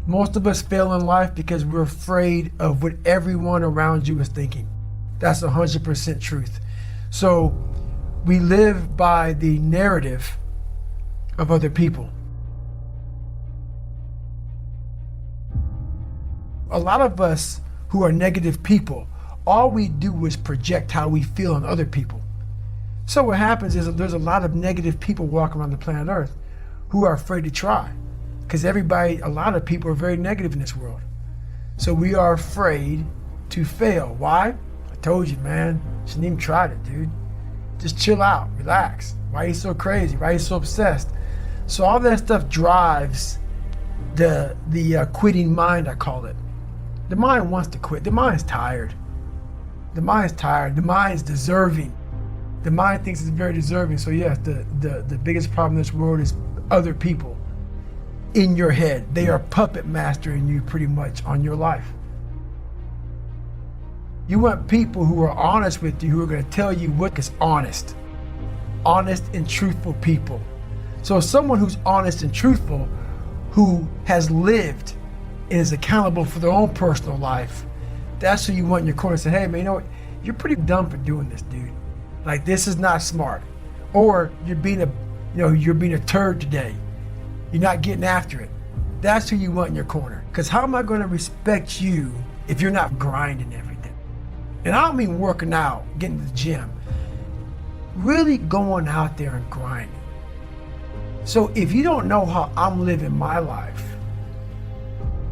Most of us fail in life because we're afraid of what everyone around you is thinking. That's 100% truth. So we live by the narrative of other people. A lot of us who are negative people, all we do is project how we feel on other people. So what happens is there's a lot of negative people walking around the planet Earth who are afraid to try. Because a lot of people are very negative in this world. So we are afraid to fail. Why? I told you, man. Shouldn't even try it, dude. Just chill out, relax. Why are you so crazy? Why are you so obsessed? So all that stuff drives the quitting mind, I call it. The mind wants to quit. The mind's tired. The mind's tired. The mind's deserving. The mind thinks it's very deserving. So yes, the biggest problem in this world is other people in your head. They are puppet mastering you pretty much on your life. You want people who are honest with you, who are going to tell you what is honest. Honest and truthful people. So someone who's honest and truthful, who has lived and is accountable for their own personal life, that's who you want in your corner. Say, hey man, you know what? You're pretty dumb for doing this, dude. Like, this is not smart. Or you're being a turd today. You're not getting after it. That's who you want in your corner. Because how am I going to respect you if you're not grinding every day? And I don't mean working out, getting to the gym. Really going out there and grinding. So if you don't know how I'm living my life,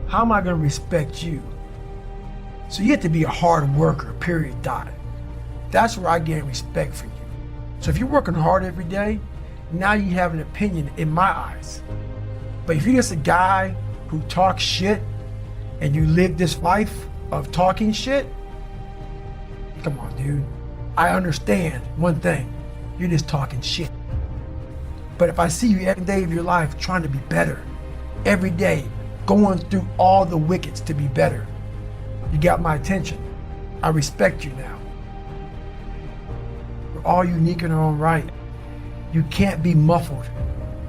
how am I going to respect you? So you have to be a hard worker, period, dot. That's where I gain respect for you. So if you're working hard every day, now you have an opinion in my eyes. But if you're just a guy who talks shit and you live this life of talking shit, come on, dude. I understand one thing. You're just talking shit. But if I see you every day of your life trying to be better, every day going through all the wickets to be better, you got my attention. I respect you now. We're all unique in our own right. You can't be muffled.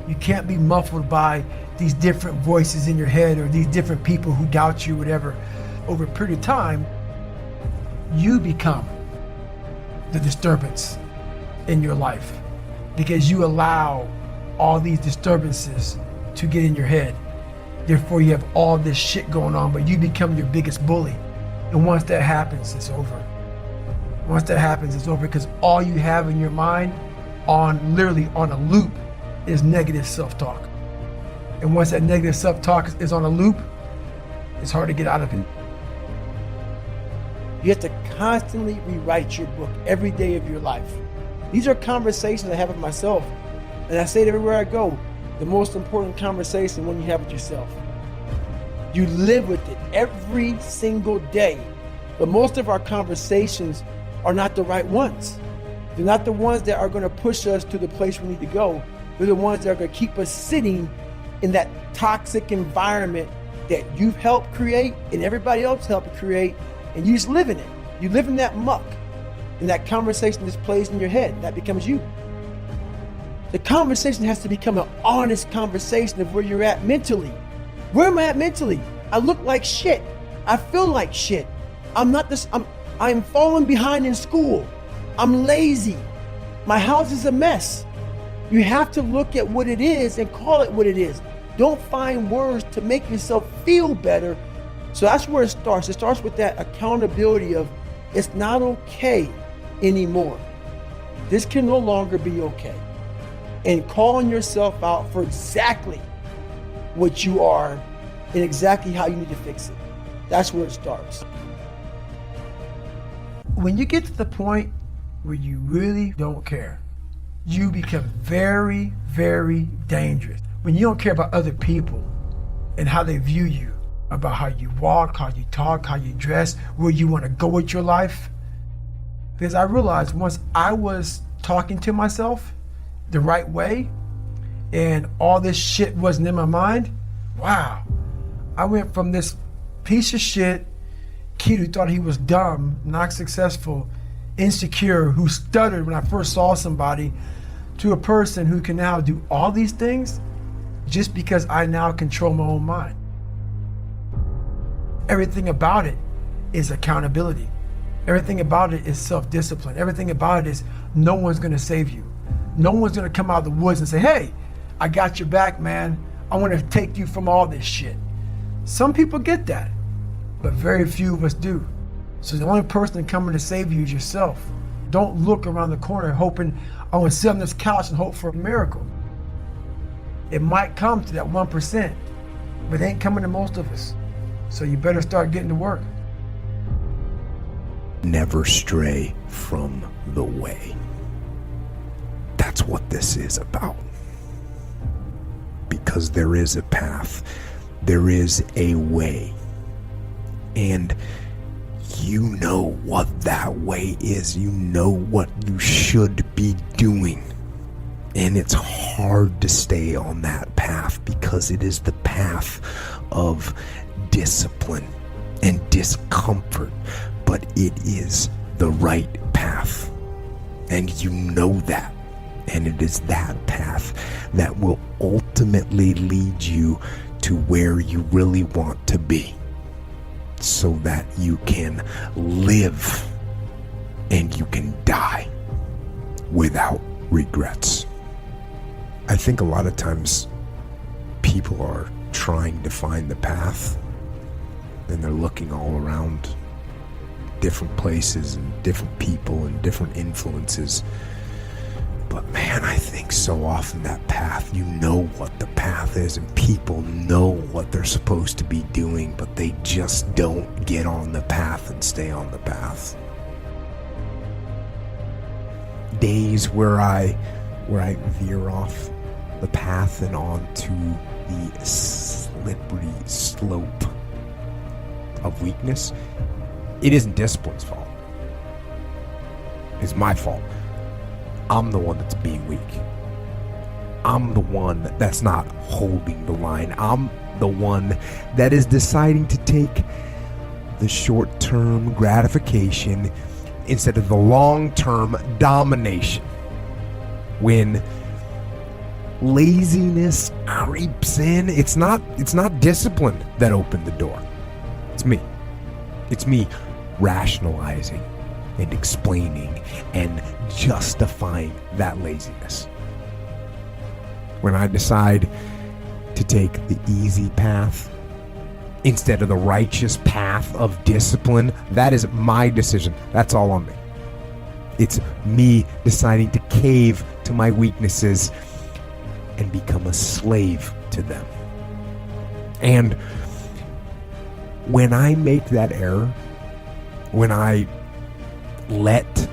You can't be muffled by these different voices in your head or these different people who doubt you, whatever. Over a period of time, you become the disturbance in your life because you allow all these disturbances to get in your head. Therefore, you have all this shit going on, but you become your biggest bully. And once that happens, it's over. Once that happens, it's over because all you have in your mind literally on a loop is negative self-talk. And once that negative self-talk is on a loop, it's hard to get out of it. You have to constantly rewrite your book every day of your life. These are conversations I have with myself. And I say it everywhere I go. The most important conversation one you have with yourself. You live with it every single day. But most of our conversations are not the right ones. They're not the ones that are going to push us to the place we need to go. They're the ones that are going to keep us sitting in that toxic environment that you've helped create and everybody else helped create, and you just live in it. You live in that muck, and that conversation just plays in your head. That becomes you. The conversation has to become an honest conversation of where you're at mentally. Where am I at mentally? I look like shit. I feel like shit. I'm falling behind in school. I'm lazy. My house is a mess. You have to look at what it is and call it what it is. Don't find words to make yourself feel better. So that's where it starts. It starts with that accountability of it's not okay anymore. This can no longer be okay. And calling yourself out for exactly what you are and exactly how you need to fix it. That's where it starts. When you get to the point where you really don't care, you become very, very dangerous. When you don't care about other people and how they view you, about how you walk, how you talk, how you dress, where you want to go with your life. Because I realized once I was talking to myself the right way and all this shit wasn't in my mind, wow, I went from this piece of shit kid who thought he was dumb, not successful, insecure, who stuttered when I first saw somebody, to a person who can now do all these things just because I now control my own mind. Everything about it is accountability. Everything about it is self-discipline. Everything about it is no one's gonna save you. No one's gonna come out of the woods and say, hey, I got your back, man. I wanna take you from all this shit. Some people get that, but very few of us do. So the only person coming to save you is yourself. Don't look around the corner hoping, I want to sit on this couch and hope for a miracle. It might come to that 1%, but it ain't coming to most of us. So you better start getting to work. Never stray from the way. That's what this is about. Because there is a path. There is a way. And you know what that way is. You know what you should be doing. And it's hard to stay on that path because it is the path of discipline and discomfort. But it is the right path. And you know that. And it is that path that will ultimately lead you to where you really want to be, so that you can live and you can die without regrets. I think a lot of times people are trying to find the path and they're looking all around different places and different people and different influences. But man, I think so often that path, you know what the path is, and people know what they're supposed to be doing, but they just don't get on the path and stay on the path. Days where I veer off the path and onto the slippery slope of weakness, it isn't discipline's fault. It's my fault. I'm the one that's being weak. I'm the one that's not holding the line. I'm the one that is deciding to take the short-term gratification instead of the long-term domination. When laziness creeps in, it's not discipline that opened the door. It's me. It's me rationalizing and explaining and justifying that laziness. When I decide to take the easy path instead of the righteous path of discipline, that is my decision. That's all on me. It's me deciding to cave to my weaknesses and become a slave to them. And when I make that error, when I let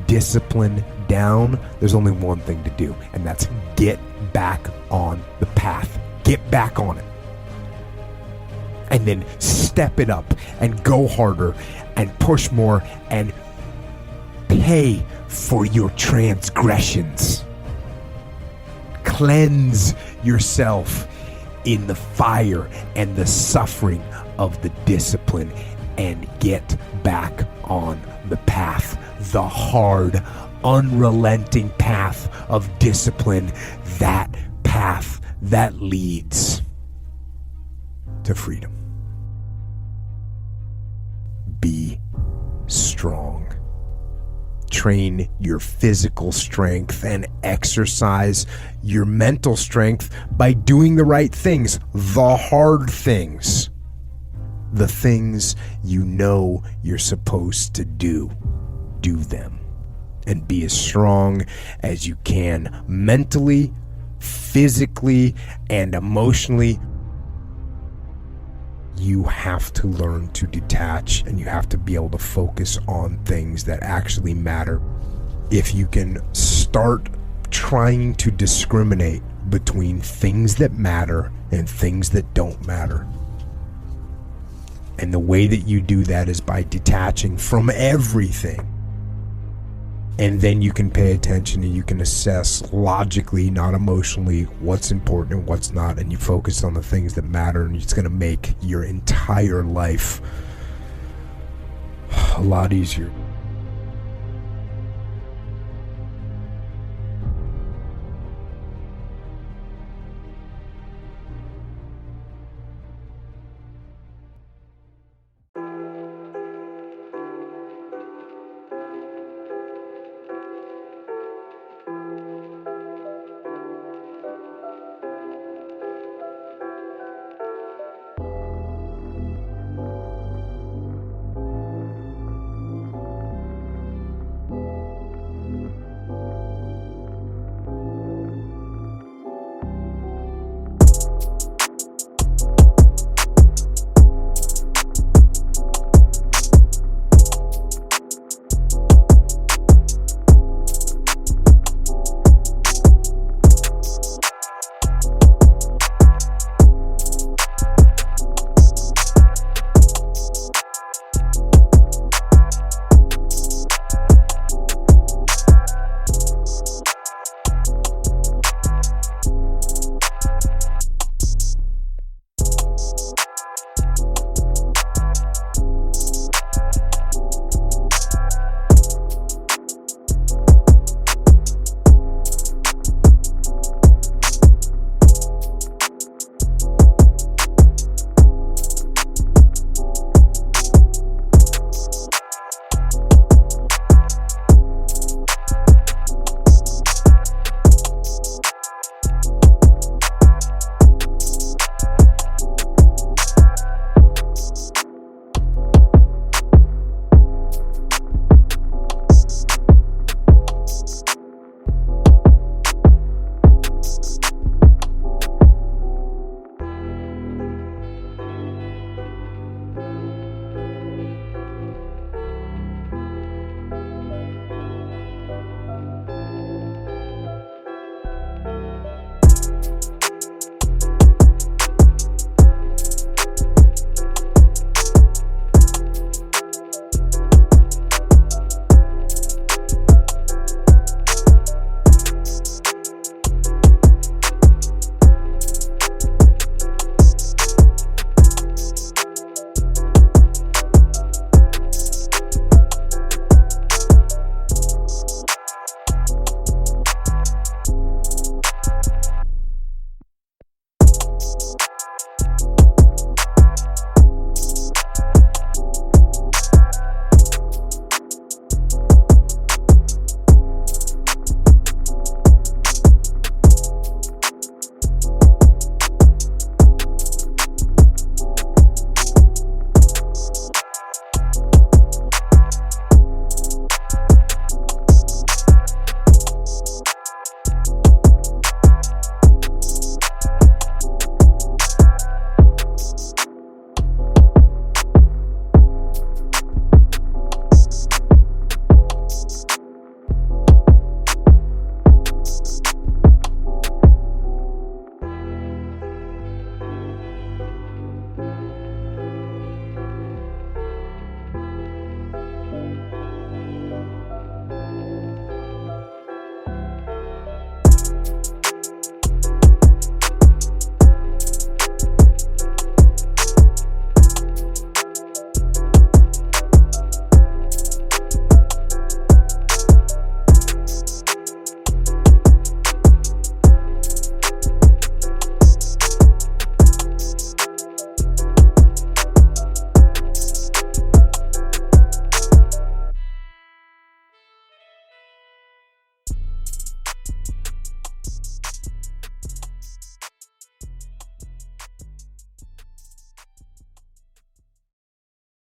discipline down, there's only one thing to do, and that's get back on the path. Get back on it. And then step it up and go harder and push more and pay for your transgressions. Cleanse yourself in the fire and the suffering of the discipline and get back on the path, the hard, unrelenting path of discipline, that path that leads to freedom. Be strong. Train your physical strength and exercise your mental strength by doing the right things, the hard things. The things you know you're supposed to do. Do them. And be as strong as you can mentally, physically, and emotionally. You have to learn to detach, and you have to be able to focus on things that actually matter. If you can start trying to discriminate between things that matter and things that don't matter. And the way that you do that is by detaching from everything. And then you can pay attention and you can assess logically, not emotionally, what's important and what's not. And you focus on the things that matter, and it's going to make your entire life a lot easier.